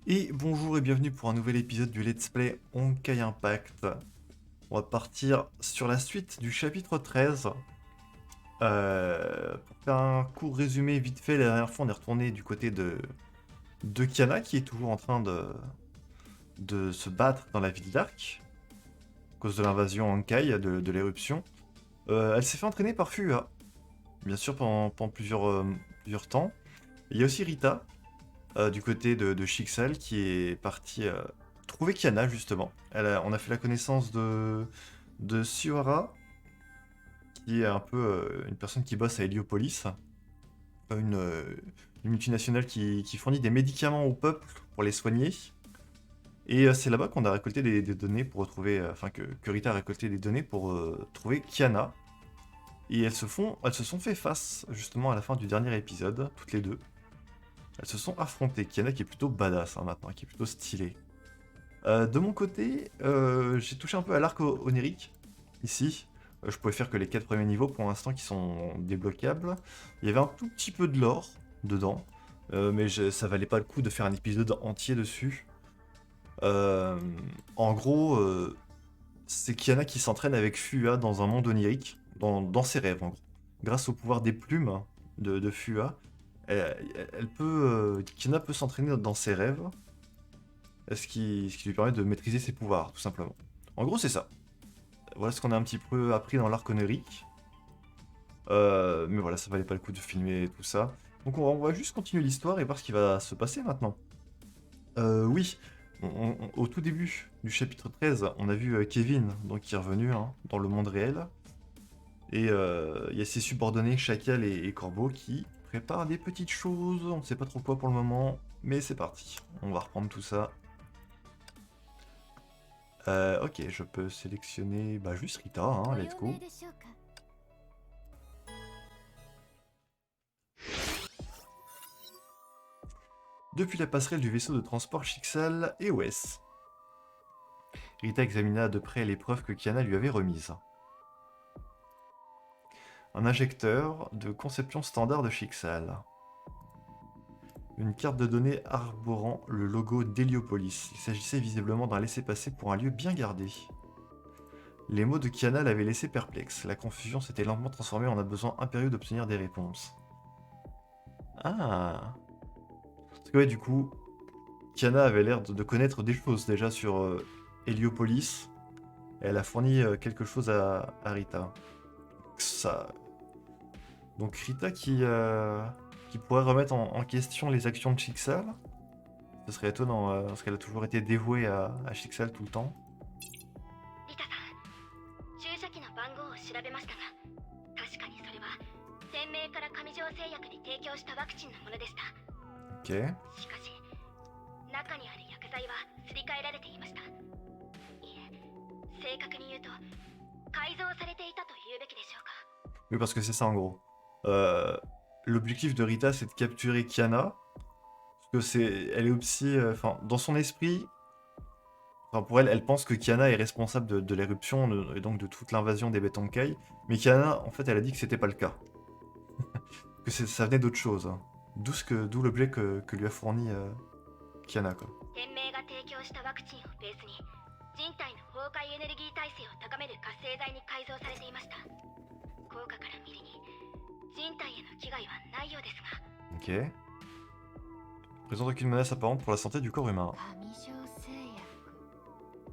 Et bonjour et bienvenue pour un nouvel épisode du Let's Play Honkai Impact. On va partir sur la suite du chapitre 13. Pour faire un court résumé vite fait, la dernière fois on est retourné du côté de Kiana qui est toujours en train de se battre dans la ville d'Arc à cause de l'invasion Honkai, de l'éruption. Elle s'est fait entraîner par Fua, bien sûr pendant plusieurs temps. Il y a aussi Rita, du côté de Chixal qui est partie trouver Kiana justement. On a fait la connaissance de Suara, qui est un peu une personne qui bosse à Heliopolis, une, euh, une multinationale qui fournit des médicaments au peuple pour les soigner. Et c'est là-bas qu'on a récolté des données pour retrouver, que Rita a récolté des données pour trouver Kiana. Et elles se sont fait face justement à la fin du dernier épisode, toutes les deux. Elles se sont affrontées. Kiana qui est plutôt badass hein, maintenant, qui est plutôt stylée. De mon côté, j'ai touché un peu à l'arc onirique, ici. Je pouvais faire que les 4 premiers niveaux pour l'instant qui sont débloquables. Il y avait un tout petit peu de lore dedans, mais ça valait pas le coup de faire un épisode entier dessus. Euh, En gros, c'est Kiana qui s'entraîne avec Fua dans un monde onirique, dans ses rêves en gros. Grâce au pouvoir des plumes de Fua, Kiana peut s'entraîner dans ses rêves, ce qui lui permet de maîtriser ses pouvoirs, tout simplement. En gros, c'est ça. Voilà ce qu'on a un petit peu appris dans l'arc onirique. Mais voilà, ça valait pas le coup de filmer tout ça. Donc on va juste continuer l'histoire et voir ce qui va se passer maintenant. Oui, au tout début du chapitre 13, on a vu Kevin, donc qui est revenu hein, dans le monde réel. Et il y a ses subordonnés, Chacal et Corbeau, qui préparent des petites choses. On ne sait pas trop quoi pour le moment, mais c'est parti. On va reprendre tout ça. Ok, je peux sélectionner juste Rita, hein, let's go. Depuis la passerelle du vaisseau de transport Chixal et Wes. Rita examina de près les preuves que Kiana lui avait remises. Un injecteur de conception standard de Chixal. Une carte de données arborant le logo d'Heliopolis. Il s'agissait visiblement d'un laissez-passer pour un lieu bien gardé. Les mots de Kiana l'avaient laissé perplexe. La confusion s'était lentement transformée en un besoin impérieux d'obtenir des réponses. Ah. Parce que ouais, du coup, Kiana avait l'air de connaître des choses déjà sur Heliopolis. Et elle a fourni quelque chose à Rita. Ça... Donc Rita qui pourrait remettre en question les actions de Chixal. Ce serait étonnant, parce qu'elle a toujours été dévouée à Chixal tout le temps. リタさん、注射器の番号を調べましたが、確かにそれは天命から上条製薬に提供したワクチンのものでした。Ok. しかし、中にある薬剤はすり替えられていました。いえ、正確に言うと改造されていたと言うべきでしょうか。Oui, parce que c'est ça en gros. Euh, L'objectif de Rita, c'est de capturer Kiana. Parce que elle est aussi, enfin, dans son esprit, enfin, pour elle, elle pense que Kiana est responsable de l'éruption et donc de toute l'invasion des Betonkai. Mais Kiana, en fait, elle a dit que c'était pas le cas. Que ça venait d'autre chose, hein. D'où l'objet que lui a fourni Kiana, quoi. 天命が提供したワクチンをベースに人体の崩壊エネルギー耐性を高める活性剤に改造されていました。効果から見るに人体への危害はないようですが。Ok. Présente aucune menace apparente pour la santé du corps humain. 上条製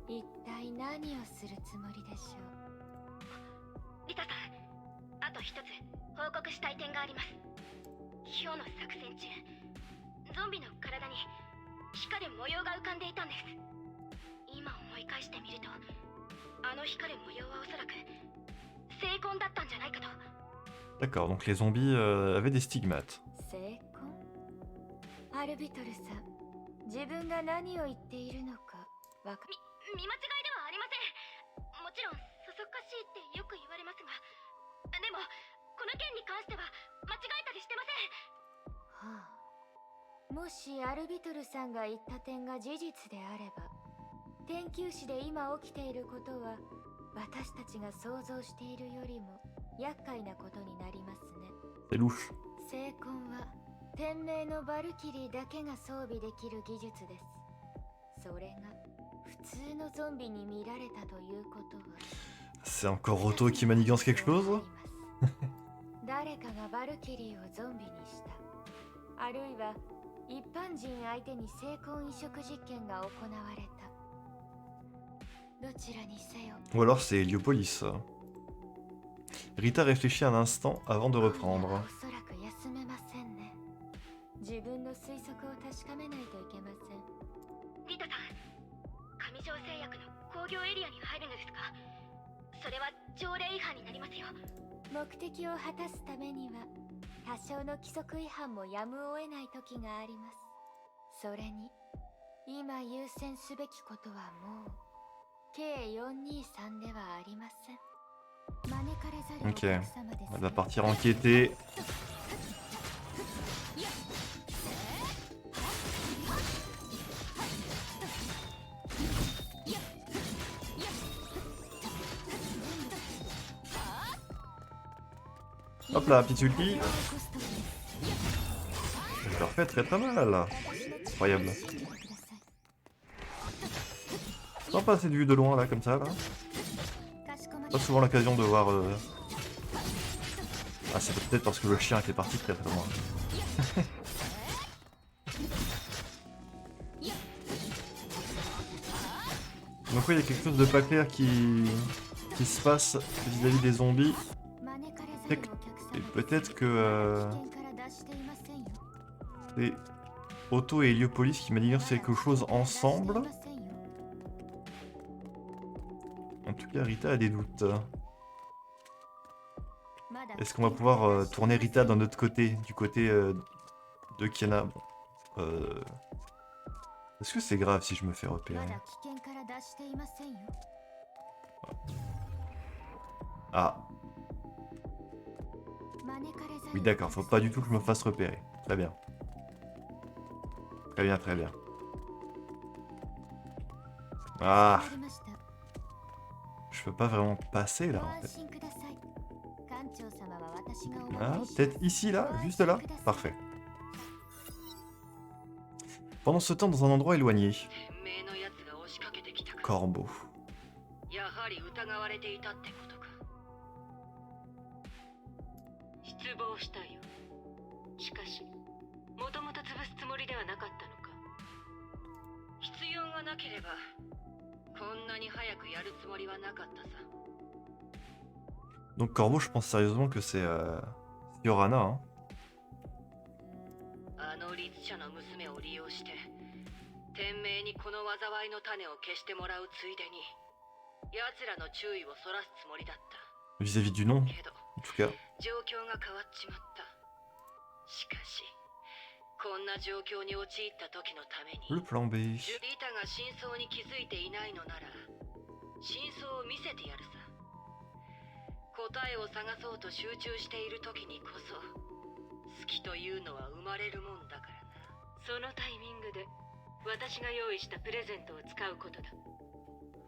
薬一体何をするつもりでしょう。リタさん、あと一つ報告したい点があります。ヒョウの作戦中、ゾンビの体に光る模様が浮かんでいたんです。今思い返してみると、あの光る模様はおそらく聖痕だったんじゃないかと。 D'accord, donc les zombies avaient des stigmates. 成婚アルビトルさん、自分が何を言っているのかわか見間違いではありません。もちろんそそっかしいってよく言われますが、でもこの件に関しては間違えたりしてません。はあ、もしアルビトルさんが言った点が事実であれば、天球市で今起きていることは私たちが想像しているよりも厄介なことになりますね。C'est louche. 成婚は天命のバルキリーだけが装備できる技術です。それが普通のゾンビに見られたということは C'est encore Otto qui manigance quelque chose? 誰かがバルキリーをゾンビにした。あるいは一般人相手に精魂移植実験が行われた。どちらにせよ。 Ou alors c'est Heliopolis. Rita réfléchit un instant avant de reprendre. おそらく休めませんね。自分の推測を確かめないといけません。リタさん、上条製薬の工業エリアに入るのですか？それは条例違反になりますよ。目的を果たすためには多少の規則違反もやむを得ない時があります。それに今優先すべきことはもう計423ではありません。招かれざるお Ok, 客様です。 elle va partir enquêter. Hop là, petit ulti. Je le refais très très mal là. Incroyable. Sympa cette vue de loin là, comme ça là. Pas souvent l'occasion de voir... Ah, c'est peut-être parce que le chien était parti très très loin. Donc oui, il y a quelque chose de pas clair qui se passe vis-à-vis des zombies. Et peut-être que c'est Otto et Heliopolis qui manigancent quelque chose ensemble. En tout cas, Rita a des doutes. Est-ce qu'on va pouvoir tourner Rita d'un autre côté, du côté de Kiana? Bon, est-ce que c'est grave si je me fais repérer? Ah. Oui, d'accord, faut pas du tout que je me fasse repérer. Très bien. Très bien, très bien. Ah. Je peux pas vraiment passer là en fait. Ah, peut-être ici, là, juste là. Parfait. Pendant ce temps, dans un endroit éloigné. Corbeau. Donc Corbeau, je pense sérieusement que c'est Yorana, hein. Vis-à-vis du nom, en tout cas. Le plan B.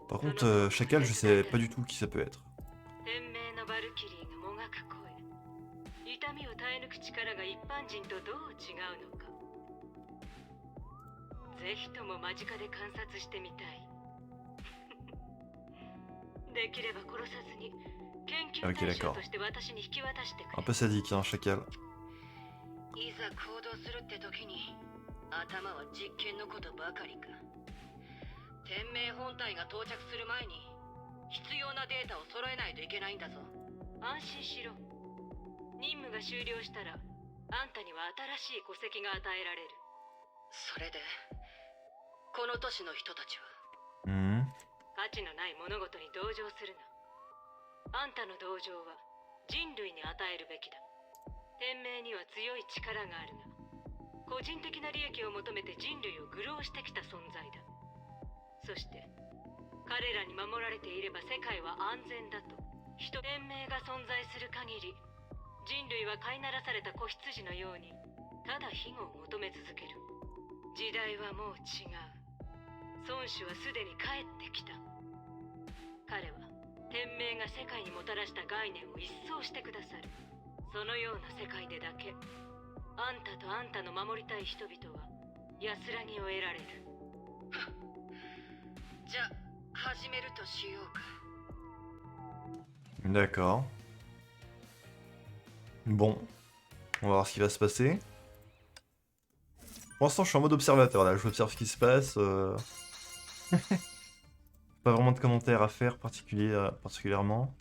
Par contre, Chacal, je sais pas du tout qui ça peut être. Ok, d'accord. Un peu sadique, hein, Chacal. Mhm. 価値のない物事に同情するな。あんたの同情は人類に与えるべきだ。天命には強い力があるが、個人的な利益を求めて人類を愚弄してきた存在だ。そして彼らに守られていれば世界は安全だと。天命が存在する限り、人類は飼いならされた子羊のようにただ庇護を求め続ける。時代はもう違う。孫子はすでに帰ってきた。彼は天命が世界にもたらした概念を一掃してくださる。そのような世界でだけあんたとあんたの守りたい人々は安らぎを得られる。じゃあ始めるとしようか。 D'accord. Bon. On va voir ce qui va se passer. Pour l'instant, je suis en mode observateur là. J'observe ce qui se passe. Pas vraiment de commentaires à faire particulièrement.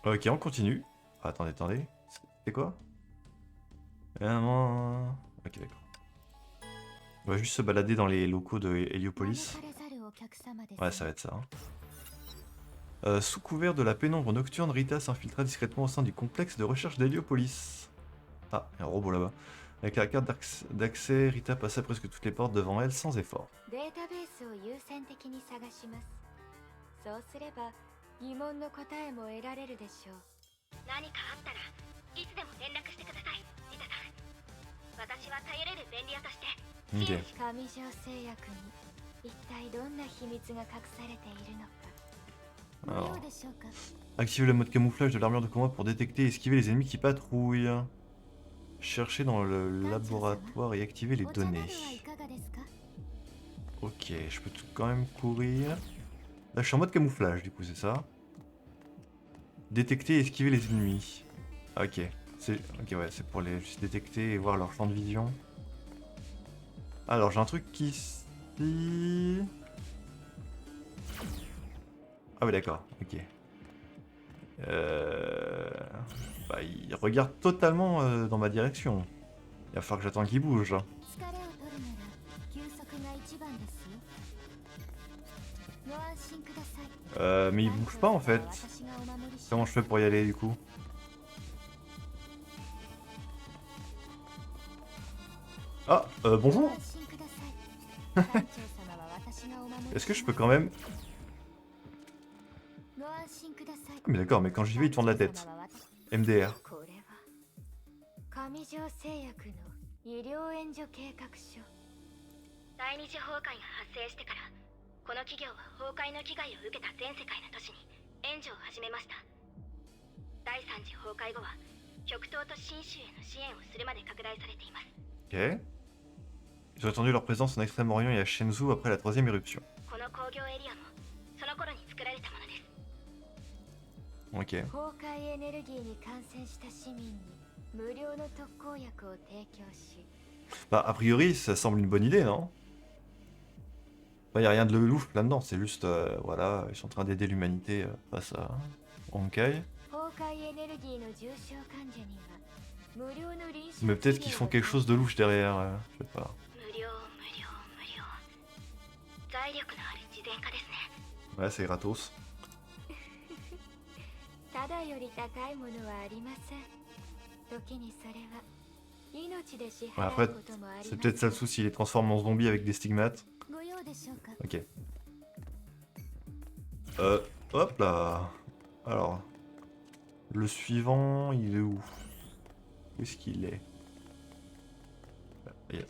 Ok, on continue. Ah, attendez. C'est quoi? Ok, d'accord. On va juste se balader dans les locaux de Heliopolis. Ouais, ça va être ça. Sous couvert de la pénombre nocturne, Rita s'infiltra discrètement au sein du complexe de recherche d'Heliopolis. Ah, il y a un robot là-bas. Avec la carte d'accès, Rita passa presque toutes les portes devant elle sans effort. そうすれば疑問の答えも得られるでしょう。何かあったらいつでも連絡してください、リタさん。私は頼れる便利屋としてOk. 上条製薬に一体どんな秘密が隠されているのか。 Alors, どうでしょうか。 activez le mode camouflage de l'armure de combat pour détecter et esquiver les ennemis qui patrouillent. Cherchez dans le laboratoire et activez les お茶など données. はいかがですか。 Ok, je peux quand même courir. Là, je suis en mode camouflage, du coup, c'est ça. Détecter et esquiver les ennemis. Ah, ok. Ok, ouais, c'est pour les juste détecter et voir leur champ de vision. Alors, j'ai un truc ici. Ah oui, d'accord, ok. Bah, il regarde totalement dans ma direction. Il va falloir que j'attende qu'il bouge. 疲れを取るなら休息が一番ですよ。ご安心ください。 Mais il bouge pas en fait. 私がお守りし Comment je fais pour y aller du coup? Ah, ご bonjour. 安心ください。艦長様は私がお守り Est-ce que je peux quand même... ご安心ください。 Mais d'accord, mais quand j'y vais, il tourne la tête. MDR. これは上条製薬の医療援助計画書。第二次崩壊が発生してからこの企業は崩壊の危害を受けた全世界の都市に援助を始めました。第三次崩壊後は極東と新州への支援をするまで拡大されています。 Ok. Ils ont étendu leur présence en Extrême-Orient et à Shenzhou après la troisième éruption. この工業エリアもその頃に作られたものです。 Ok. 崩壊エネルギーに感染した市民に無料の特効薬を提供し、 Bah, a priori, ça semble une bonne idée, non? Bah, y a rien de louche là-dedans, c'est juste, voilà, ils sont en train d'aider l'humanité face à Honkai. 崩壊エネルギーの重症患者には無料の臨床 Mais peut-être qu'ils font quelque chose de louche derrière, je sais pas. 無料。財力のある慈善家ですね。 Ouais, c'est gratos. ただより高いものはありません。時にそれは命で支 Ouais, 払 après, うこともあり c'est ま peut-être す。 ça le souci, il les transforme en zombies avec des stigmates. ご用でしょうか。 Ok. Hop là. Alors, le suivant, il est où? Où est-ce qu'il est?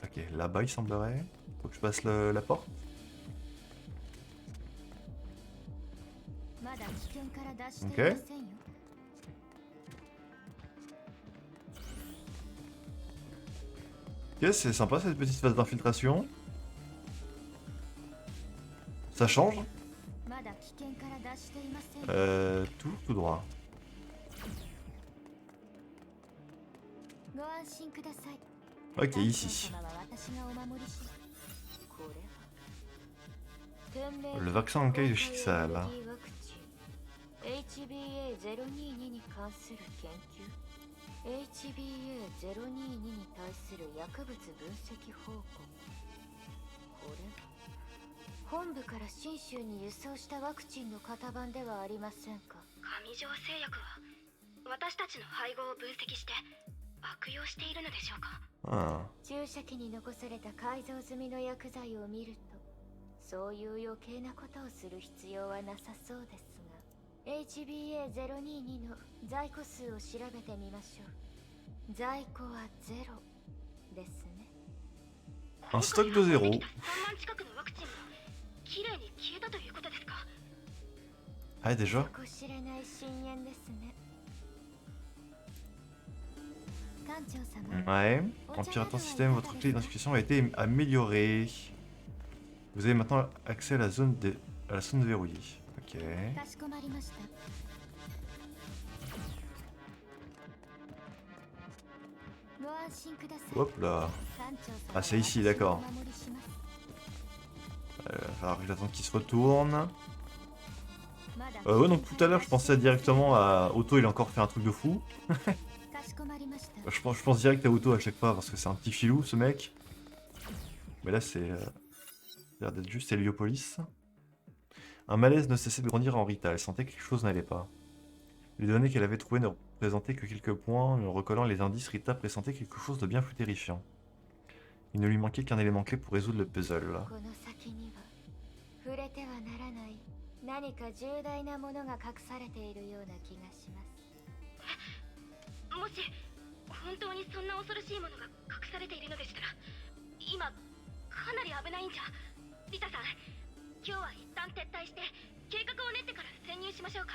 Ok, là-bas il semblerait. Faut que je passe la porte. まだ危険から脱していませんよ。 Ok, c'est sympa cette petite phase d'infiltration. Ça change. まだ危険から脱していませんよ。 Tout droit. ご安心ください。 Ok, ici. 艦長様は私がお守りし、これは Le vaccin en caille de Chixal. HBA022 に関する研究。HBA022 に対する薬物分析報告。これ本部から信州に輸送したワクチンの型番ではありませんか。上条製薬は私たちの配合を分析して悪用しているのでしょうか。 Ah. 注射器に残された改造済みの薬剤を見ると、そういう余計なことをする必要はなさそうですが、HBA022 の在庫数を調べてみましょう。在庫はゼロですね。 Un stock de 0. 3万近くのワクチンもきれいに消えたということですか。 Ah, déjà? 底知れない深淵ですね。Ouais. En piratant le système, votre clé d'identification a été améliorée. Vous avez maintenant accès à la zone verrouillée. Ok. かしこまりました。ご安心ください。 Hop là. 艦長様 Ah, c'est ici, d'accord. お守りします。 Alors j'attends qu'il se retourne. まだ Ouais, donc tout à l'heure je pensais directement à Otto, il a encore fait un truc de fou. かしこまりました。 Je pense direct à Otto à chaque fois parce que c'est un petit filou ce mec. Mais là c'est... l'air d'être juste Héliopolis. Un malaise ne cessait de grandir en Rita, elle sentait que quelque chose n'allait pas. Les données qu'elle avait trouvées ne représentaient que quelques points, mais en recollant les indices, Rita pressentait quelque chose de bien plus terrifiant. Il ne lui manquait qu'un élément clé pour résoudre le puzzle. この先には触れてはならない何か重大なものが隠されているような気がします。もし本当にそんな恐ろしいものが隠されているのでしたら、今かなり危ないんじゃ。リタさん、今日は一旦撤退して計画を練ってから潜入しましょうか。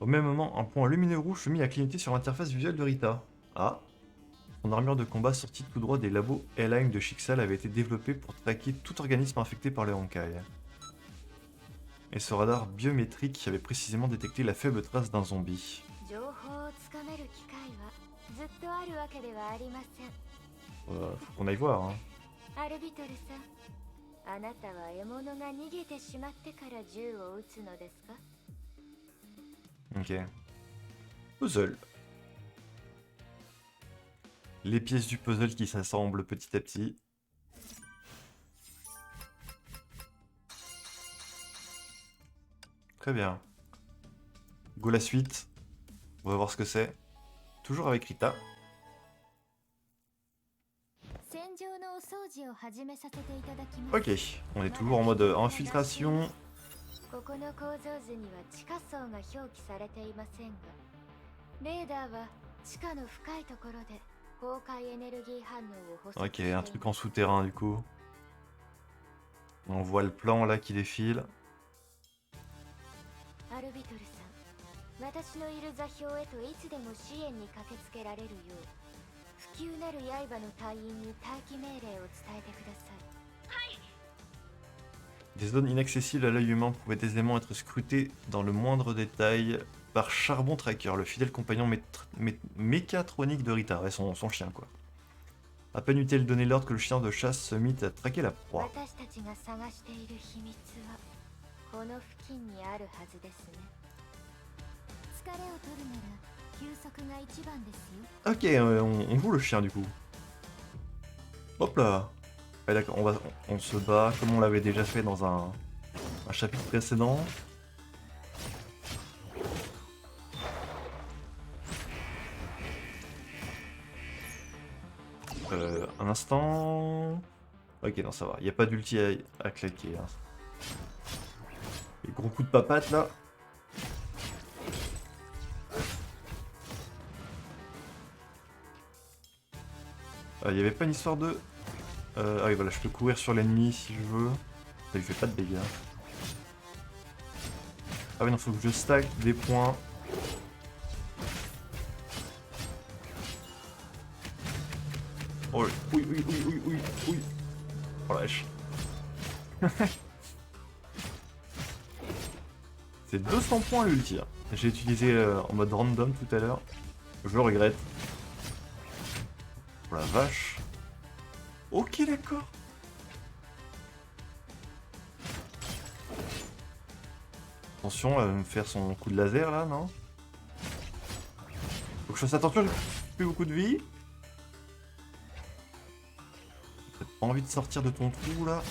Au même moment, un point lumineux rouge se mit à clignoter sur l'interface visuelle de Rita. Ah. Son armure de combat sortie tout droit des labos Helheim de Schicksal avait été développée pour traquer tout organisme infecté par le Honkai. Et ce radar biométrique avait précisément détecté la faible trace d'un zombie. 情報をつかめる機会はずっとあるわけではありません。 Faut qu'on aille voir, hein. アルビトルさん、あなたは獲物が逃げてしまってから銃を撃つのですか？ Ok. Puzzle. Les pièces du puzzle qui s'assemblent petit à petit. Très bien. Go la suite. On va voir ce que c'est. Toujours avec Rita. 戦場のお掃除を始めさせていただきます。 Ok, on est toujours en mode infiltration. ここの構造図には地下層が表記されていませんが、レーダーは地下の深いところで崩壊エネルギー反応を捕捉 Ok, un truc en souterrain du coup. On voit le plan là qui défile. アルビトルさん、私のいる座標へといつでも支援に駆けつけられるよう、不朽なる刃の隊員に待機命令を伝えてください。 Des zones inaccessibles à l'œil humain pouvaient aisément être scrutées dans le moindre détail par Charbon Tracker, le fidèle compagnon mécatronique de Rita, ouais, son chien quoi. À peine eut-elle donné l'ordre que le chien de chasse se mit à traquer la proie. 私たちが探している秘密はこの付近にあるはずですね。疲れを取るなら休息が一番ですよ。 Ok, on joue le chien du coup. Hop là. Ouais, d'accord, on se bat comme on l'avait déjà fait dans un chapitre précédent. Un instant. Ok, non, ça va. Il n'y a pas d'ulti à claquer. Hein. Les gros coups de papate là. Il n'y avait pas une histoire de... ah oui, voilà, je peux courir sur l'ennemi si je veux. Ça lui fait pas de dégâts. Ah oui, non, faut que je stack des points. Oh, oui, oui, oui, oui, oui, oui. Oh la vache. C'est 200 points l'ulti. Hein. J'ai utilisé en mode random tout à l'heure. Je regrette. Oh la vache. Ok, d'accord. Attention, elle va me faire son coup de laser là, non? Faut que je fasse attention, j'ai plus beaucoup de vie. T'as pas envie de sortir de ton trou là.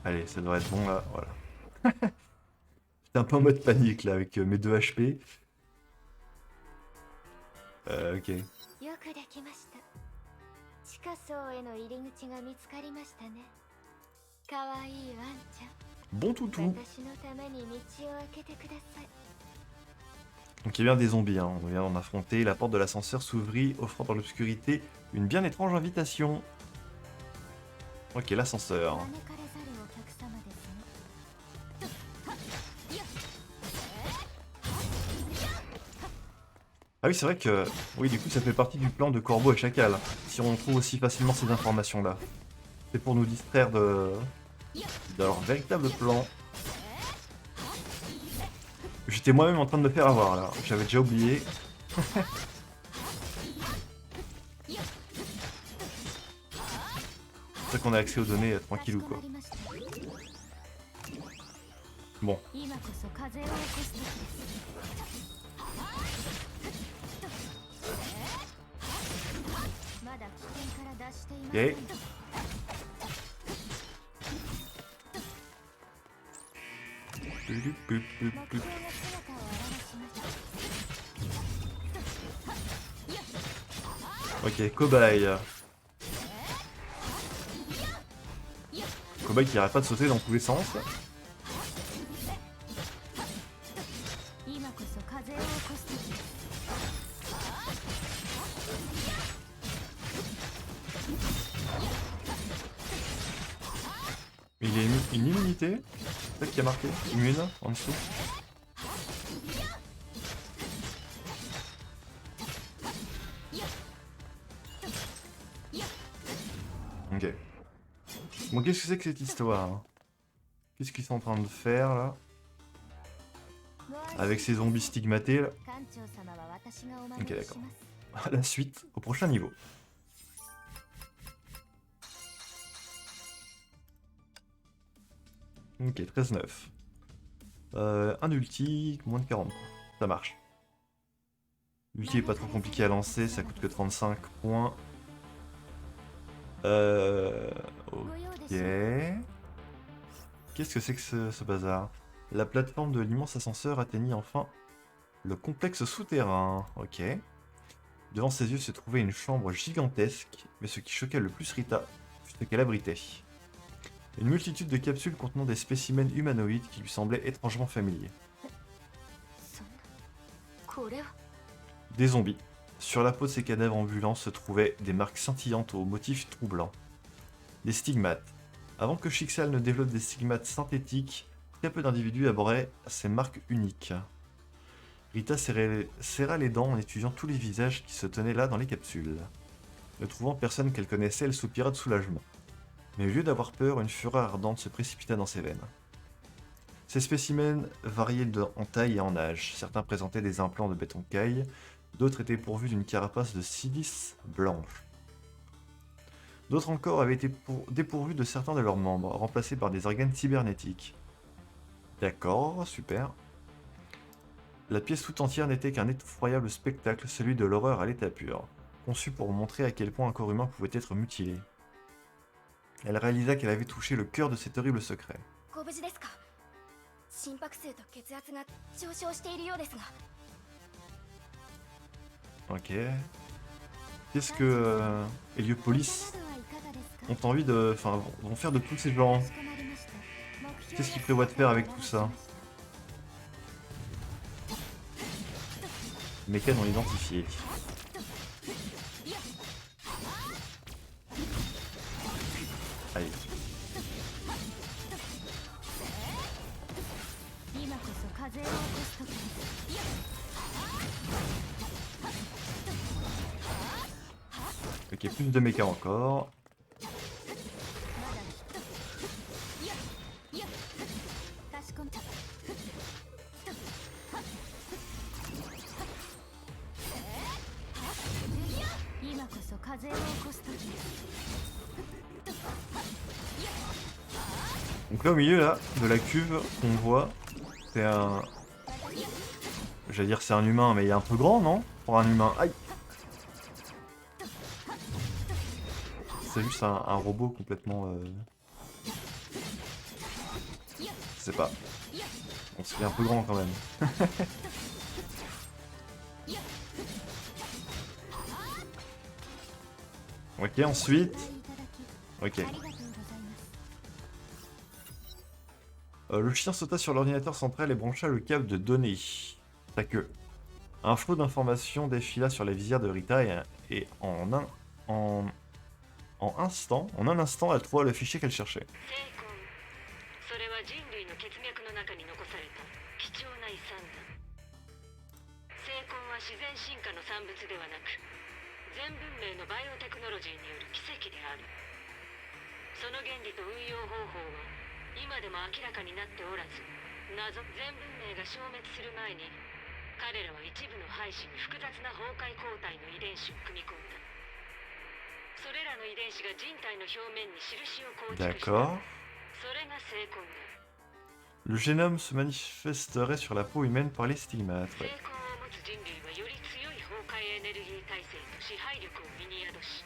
Allez, ça devrait être bon là, voilà. J'étais un peu en mode panique là avec mes 2 HP. Ok. よくできました。地下層への入り口が見つかりましたね。かわいいワンちゃん。 Bon toutou. 私のために道を開けてください。 Donc il y a bien des zombies, hein. On vient d'en affronter. La porte de l'ascenseur s'ouvrit, offrant dans l'obscurité une bien étrange invitation. Ok, l'ascenseur. 招かれざるお客様ですね。Ah oui, c'est vrai que... Oui, du coup, ça fait partie du plan de Corbeau et Chacal. Si on trouve aussi facilement ces informations-là. C'est pour nous distraire de leur véritable plan. J'étais moi-même en train de me faire avoir, là. J'avais déjà oublié. C'est vrai qu'on a accès aux données tranquillou, quoi. Bon. 今こそ風を起こす時ですまだ危険から脱していません Ok. Pup, pup, pup, 目 pup. 標が姿を現しました Ok, cobaye. Cobaye qui arrête pas de sauter dans tous les sens. 今こそ風を起こす時です Il y a une immunité. C'est ça qui a marqué. Immune en dessous. Ok. Bon, qu'est-ce que c'est que cette histoire hein? Qu'est-ce qu'ils sont en train de faire là? Avec ces zombies stigmatés là. 館長様は私がお守 Ok, りし d'accord. ます À la suite, au prochain niveau. Ok, 13-9. Un ulti, moins de 40. Ça marche. L'ulti est pas trop compliqué à lancer, ça coûte que 35 points. Ok. Qu'est-ce que c'est que ce bazar? La plateforme de l'immense ascenseur atteignit enfin le complexe souterrain. Ok. Devant ses yeux se trouvait une chambre gigantesque, mais ce qui choquait le plus Rita fut ce qu'elle abritait. Une multitude de capsules contenant des spécimens humanoïdes qui lui semblaient étrangement familiers. そんなこれは Des zombies. Sur la peau de ces cadavres ambulants se trouvaient des marques scintillantes aux motifs troublants. Des stigmates. Avant que Chixal ne développe des stigmates synthétiques, très peu d'individus abhorraient ces marques uniques. Rita serra les dents en étudiant tous les visages qui se tenaient là dans les capsules. Ne trouvant personne qu'elle connaissait, elle soupira de soulagement. Mais au lieu d'avoir peur, une fureur ardente se précipita dans ses veines. Ces spécimens variaient en taille et en âge. Certains présentaient des implants de béton caille, d'autres étaient pourvus d'une carapace de silice blanche. D'autres encore avaient été dépourvus de certains de leurs membres, remplacés par des organes cybernétiques. D'accord, super. La pièce tout entière n'était qu'un effroyable spectacle, celui de l'horreur à l'état pur, conçu pour montrer à quel point un corps humain pouvait être mutilé. Elle réalisa qu'elle avait touché le cœur de cet horrible secret. ご無事ですか？心拍数と血圧が上昇しているようですが。 Ok. Qu'est-ce que Héliopolis などはいかがですか ont envie de... Enfin, vont faire de tous ces gens? かしこまりました目標 Qu'est-ce qu'ils prévoient de faire avec tout ça? Les mécas non identifiés. Allez. 今こそ風を起こす時です Ok, plus de mécas encore. かしこま今こそ風を起こす時です Donc là au milieu là, de la cuve qu'on voit, c'est un... J'allais dire c'est un humain, mais il est un peu grand, non? Pour un humain. Aïe! C'est juste un robot complètement... Je sais pas. On se fait un peu grand quand même. Ok, ensuite... お答えいただき Ok. ありがとうございます Le chien sauta sur l'ordinateur central et brancha le câble de données. Sa queue. Un flot d'informations défila sur la visière de Rita et en un instant, elle trouva le fichier qu'elle cherchait. 精魂それは人類の血脈の中に残された貴重な遺産だ精魂は自然進化の産物ではなく、全文明のバイオテクノロジーによる奇跡である。その原理と運用方法は今でも明らかになっておらず、全文明が消滅する前に彼らは一部の胚子に複雑な崩壊抗体の遺伝子を組み込んだ。それらの遺伝子が人体の表面に印を構築した。 D'accord. それが成婚だ。 Le génome se manifesterait sur la peau humaine par les stigmates. 成 Ouais. 功を持つ人類はより強い崩壊エネルギー体制と支配力を身に宿し、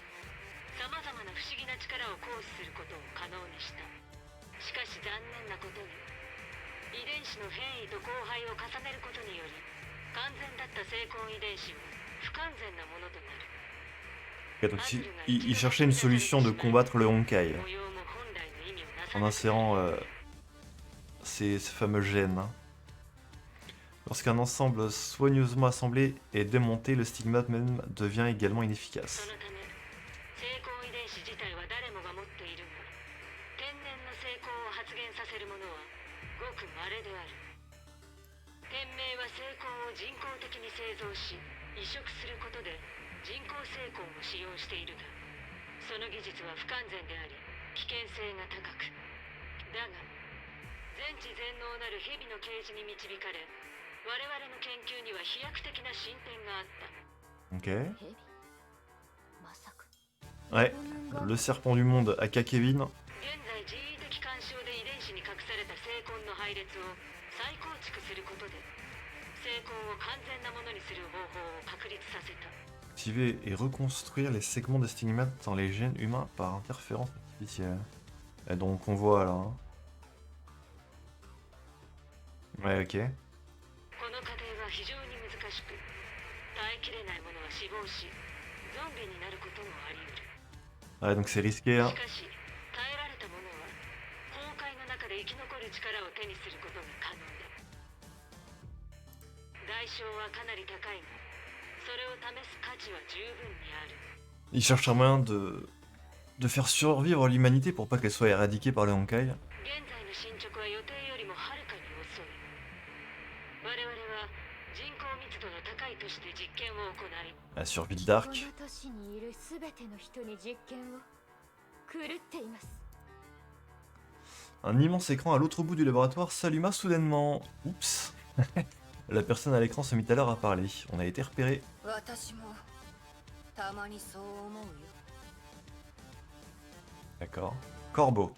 さまざまな不思議な力を行使することを可能にした。しかし残念なことに、遺伝子の変異と交配を重ねることにより、完全だった成婚遺伝子は不完全なものとなる。 Ok, donc il cherchait une solution de combattre le Honkai 模様も本来の意味をなさ en なく insérant ces fameux gènes. Lorsqu'un ensemble soigneusement assemblé est démonté, le stigmate même devient également そ inefficace. のため、成功遺伝子自体は誰もが持っているが、天然の成功を発現させるものはごく稀である。天命は成功を人工的に製造し、移植することで人工成功を使用しているが、その技術は不完全であり、危険性が高く、だが全知全能なる蛇の啓示に導かれ、我々の研究には飛躍的な進展があった。 Ok. ヘビまさか Ouais, le serpent du monde, aka Kevin. 現在人為的干渉で遺伝子に隠された成婚の配列を再構築することで、成婚を完全なものにする方法を確立させた。 Activer et reconstruire les segments des stigmates dans les gènes humains par interférence artificielle. Et donc on voit là. Hein. Ouais, ok. この過程は非常に難しく、耐えきれない者は死亡し、ゾンビになることもあり得る。 Ouais, donc c'est risqué. Hein. しかし、耐えられた者は崩壊の中で生き残る力を手にすることが可能だ。代償はかなり高いが、それを試す価値は十分にある。 Il cherche un moyen de faire survivre l'humanité pour pas qu'elle soit éradiquée par le Honkai. 現在の進捗は予定よりもはるかに遅い。我々は人口密度の高い都市で実験を行い、 La survie de こ Dark. の都市にいる全ての人に実験を狂っています。 Un immense écran à l'autre bout du laboratoire s'alluma soudainement. Oups. La personne à l'écran se mit alors à parler. On a été repéré. 私もたまにそう思うよ。 D'accord. Corbeau.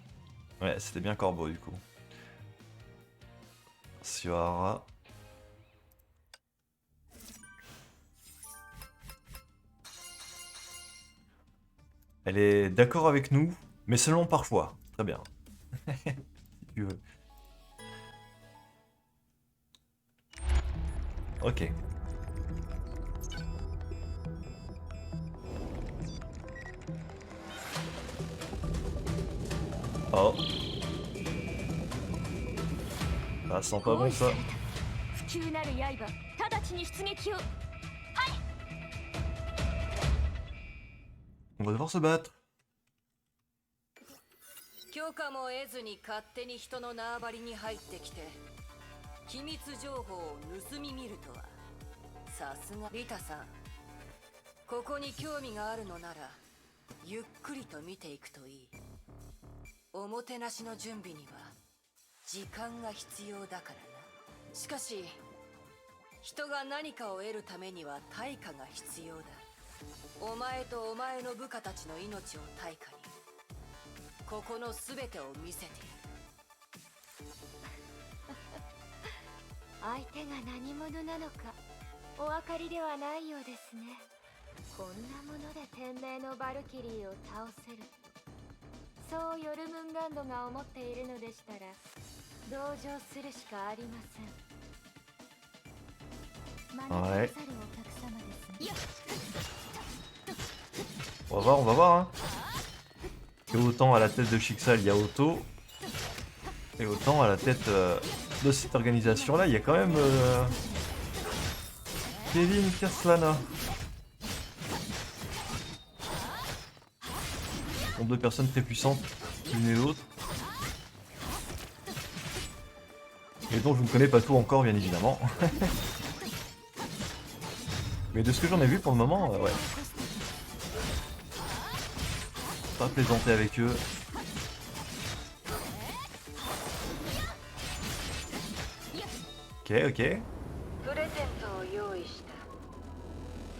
Ouais, c'était bien Corbeau du coup. Suara. Elle est d'accord avec nous, mais seulement parfois. Très bien. Si tu veux. Ok. Oh. Ça sent pas bon ça. 不朽なる刃、直ちに出撃を。 On va devoir se battre. 許可も得ずに勝手に人の縄張りに入ってきて機密情報を盗み見るとはさすがリタさん。ここに興味があるのならゆっくりと見ていくといい。おもてなしの準備には時間が必要だからな。しかし人が何かを得るためには対価が必要だ。お前とお前の部下たちの命を対価にここの全てを見せている。相手が何者なのかお分かりではないようですね。こんなもので天命のバルキリーを倒せる、そうヨルムンガンドが思っているのでしたら同情するしかありません。招かざるお客様ですね。 On va voir, hein. Et autant à la tête de Chixal, il y a Otto. Et autant à la tête de cette organisation-là, il y a quand même Kevin Kerslana. Ce sont deux personnes très puissantes, l'une et l'autre. Et dont je ne connais pas tout encore, bien évidemment. Mais de ce que j'en ai vu pour le moment, ouais. Pas plaisanter avec eux. Ok, ok. プレゼントを用意した。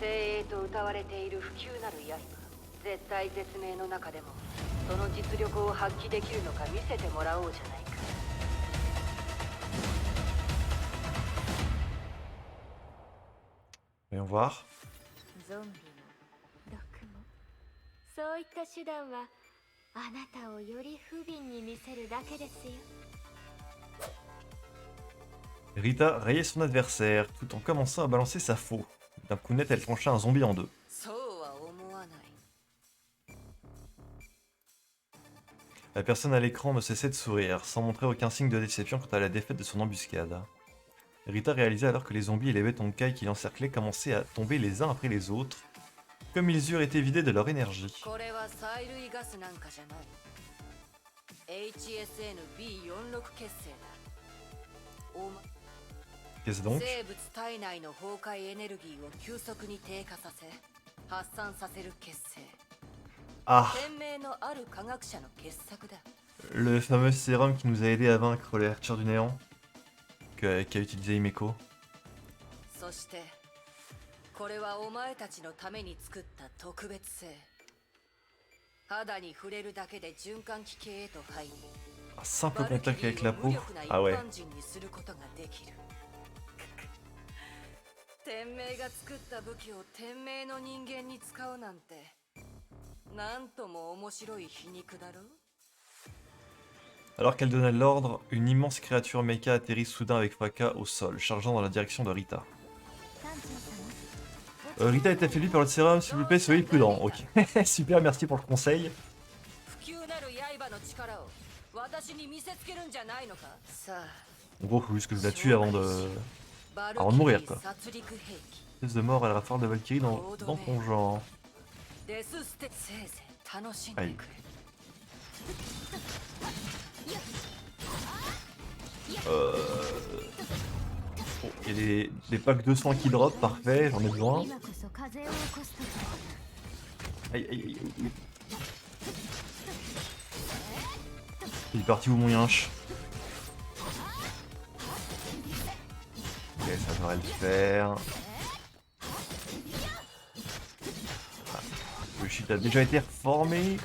精鋭と謳われている不朽なる刃。絶対絶命の中でもその実力を発揮できるのか見せてもらおうじゃないか。Voyons voir. ゾンビも毒もそういった手段はあなたをより不憫に見せるだけですよ。 Rita rayait son adversaire tout en commençant à balancer sa faux. D'un coup net, elle trancha un zombie en deux. そうは思わない。 La personne à l'écran ne cessait de sourire, sans montrer aucun signe de déception quant à la défaite de son embuscade. Rita réalisa alors que les zombies et les bêtes Honkai qui l'encerclaient commençaient à tomber les uns après les autres, comme ils eurent été vidés de leur énergie. これは催涙ガスなんかじゃない。HSN-B46 結成だ。おま Qu'est-ce donc? 生物体内の崩壊エネルギーを急速に低下させ発散させる結成。 Ah, 天命のある科学者の傑作だ。 le fameux sérum qui nous a aidé à vaincre les Archers du Néant, qu'a utilisé Himeko. そしてこれはお前たちのために作った特別性。肌に触れるだけで循環器系へと入り、 Un simple バルキ contact リ avec ー la を無 peau. 力な一 Ah ouais. 般人にすることができる。天命が作った武器を天命の人間に使うなんて、なんとも面白い皮肉だろ。 Alors qu'elle donnait l'ordre, une immense créature mecha atterrit soudain avec fracas au sol, chargeant dans la direction de Rita. Rita est affaiblie par le sérum, s'il vous plaît, soyez prudent. Ok, super, merci pour le conseil. 不朽なる刃の力を私に見せつけるんじゃないのか。さあ、 En gros, faut juste que je la tue avant de mourir, quoi. Espèce de mort à la rafale de Valkyrie dans ton genre. Aïe. Bon, il y a des packs de soins qui drop, parfait, j'en ai besoin. Aïe, aïe, aïe, aïe. Il est parti où mon yinche? Ok, ça devrait le faire. Ah, le shit a déjà été reformé.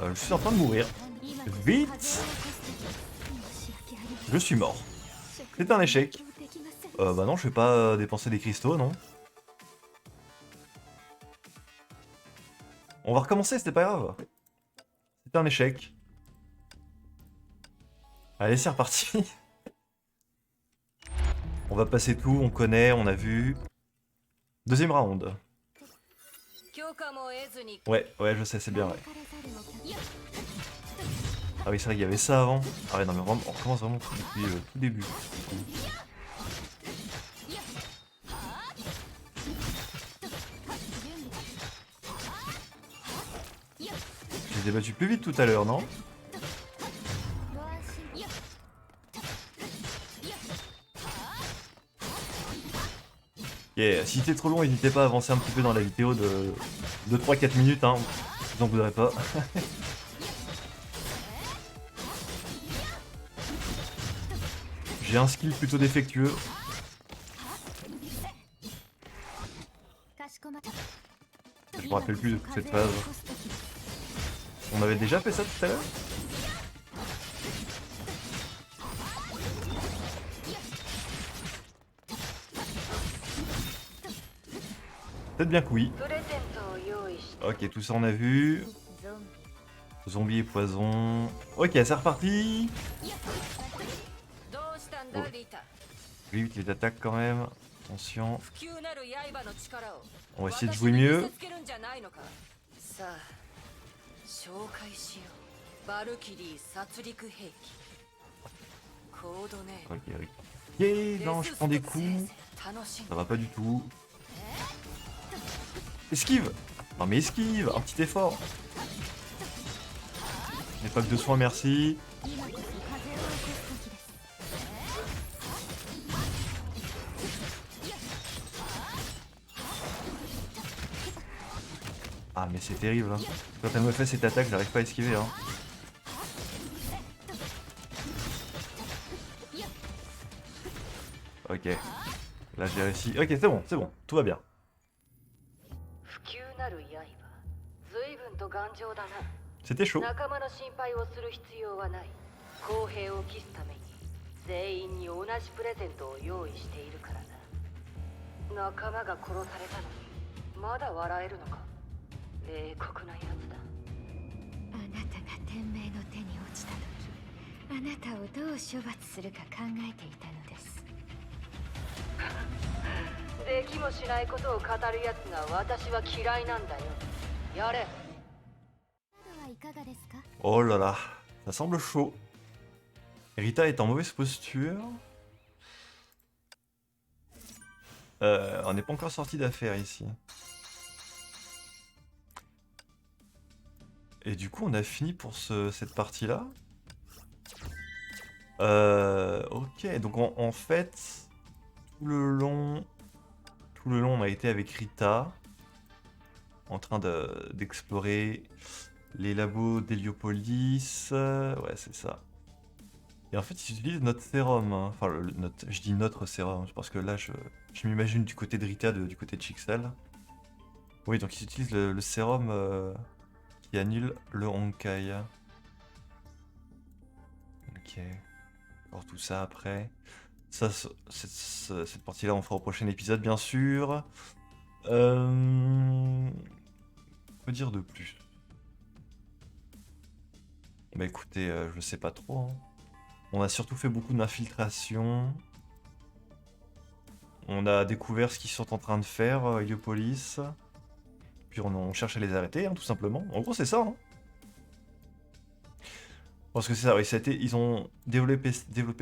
Je suis en train de mourir. Vite! Je suis mort. C'est un échec. Bah non, je vais pas dépenser des cristaux, non. On va recommencer, c'était pas grave. C'était un échec. Allez, c'est reparti. On va passer tout, on connaît, on a vu. Deuxième round. Ouais, je sais, c'est bien, ouais. Ah oui, c'est vrai qu'il y avait ça avant. Ah ouais, non mais vraiment, on recommence vraiment depuis le tout début. Je les ai battus plus vite tout à l'heure, non? Yeah, si c'était trop long, n'hésitez pas à avancer un petit peu dans la vidéo de 3-4 minutes, hein. Vous en voudrez pas. J'ai un skill plutôt défectueux. Je me rappelle plus de toute cette phase. On avait déjà fait ça tout à l'heure? Peut-être bien que oui. Ok, tout ça on a vu. Zombie et poison. Ok, c'est reparti. Oh. Vite les attaques quand même. Attention. On va essayer de jouer mieux. Ok, non, je prends des coups. Ça va pas du tout. Esquive! Non mais esquive! Un petit effort! Les packs de soins, merci. Ah mais c'est terrible hein. Quand elle me fait cette attaque, j'arrive pas à esquiver hein. Ok. Là j'ai réussi. Ok c'est bon, tout va bien. 不朽なる刃随分と頑丈だな C'était chaud. 仲間の心配をする必要はない公平を期すために全員に同じプレゼントを用意しているからな仲間が殺されたのにまだ笑えるのか冷酷なやつだあなたが天命の手に落ちた時あなたをどう処罰するか考えていたのです。できもしないことを語るやつが私は嫌いなんだよやれ Oh là là, ça semble chaud. Rita est en mauvaise posture. On n'est pas encore sorti d'affaire ici. Et du coup, on a fini pour cette partie-là. Ok, donc en fait, tout le long, on a été avec Rita, en train d'explorer les labos d'Héliopolis. Ouais, c'est ça. Et en fait, ils utilisent notre sérum. Hein. Enfin, je dis notre sérum, parce que là, je m'imagine du côté de Rita, du côté de Chixel. Oui, donc ils utilisent le sérum qui annule le Honkai. Ok. Alors tout ça après. Ça, cette partie-là, on fera au prochain épisode, bien sûr. Quoi dire de plus? Bah écoutez, je sais pas trop. Hein. On a surtout fait beaucoup d'infiltration. On a découvert ce qu'ils sont en train de faire, Heliopolis. Puis on cherche à les arrêter, hein, tout simplement. En gros, c'est ça. Hein. Parce que c'est ça, oui, ils ont développé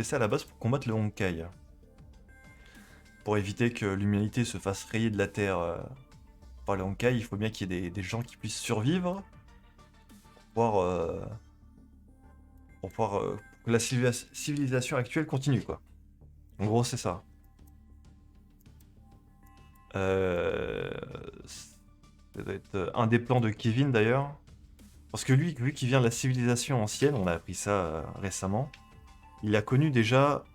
ça à la base pour combattre le Honkai. Pour éviter que l'humanité se fasse rayer de la Terre par le Honkai, il faut bien qu'il y ait des gens qui puissent survivre. Pour pouvoir que la civilisation actuelle continue, quoi. En gros, c'est ça. Ça doit être un des plans de Kevin, d'ailleurs. Parce que lui qui vient de la civilisation ancienne, on a appris ça récemment, il a connu déjà...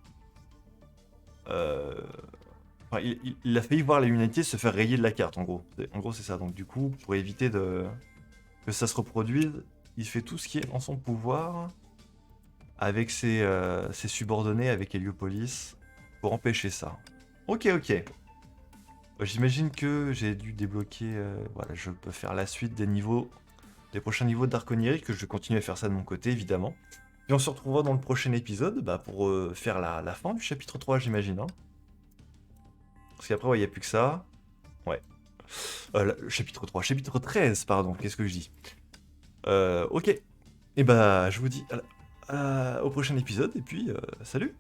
enfin, il a failli voir l'humanité se faire rayer de la carte, en gros. En gros, c'est ça. Donc du coup, pour éviter que ça se reproduise, il fait tout ce qui est en son pouvoir avec ses subordonnés, avec Heliopolis, pour empêcher ça. Ok. J'imagine que j'ai dû débloquer... voilà, je peux faire la suite des prochains niveaux d'Arconieri, que je vais continuer à faire ça de mon côté, évidemment. Puis on se retrouvera dans le prochain épisode pour faire la fin du chapitre 3, j'imagine. Hein. Parce qu'après, il n'y a plus que ça. Ouais. Chapitre 3, chapitre 13, pardon, qu'est-ce que je dis? Ok. Et je vous dis au prochain épisode, et puis salut!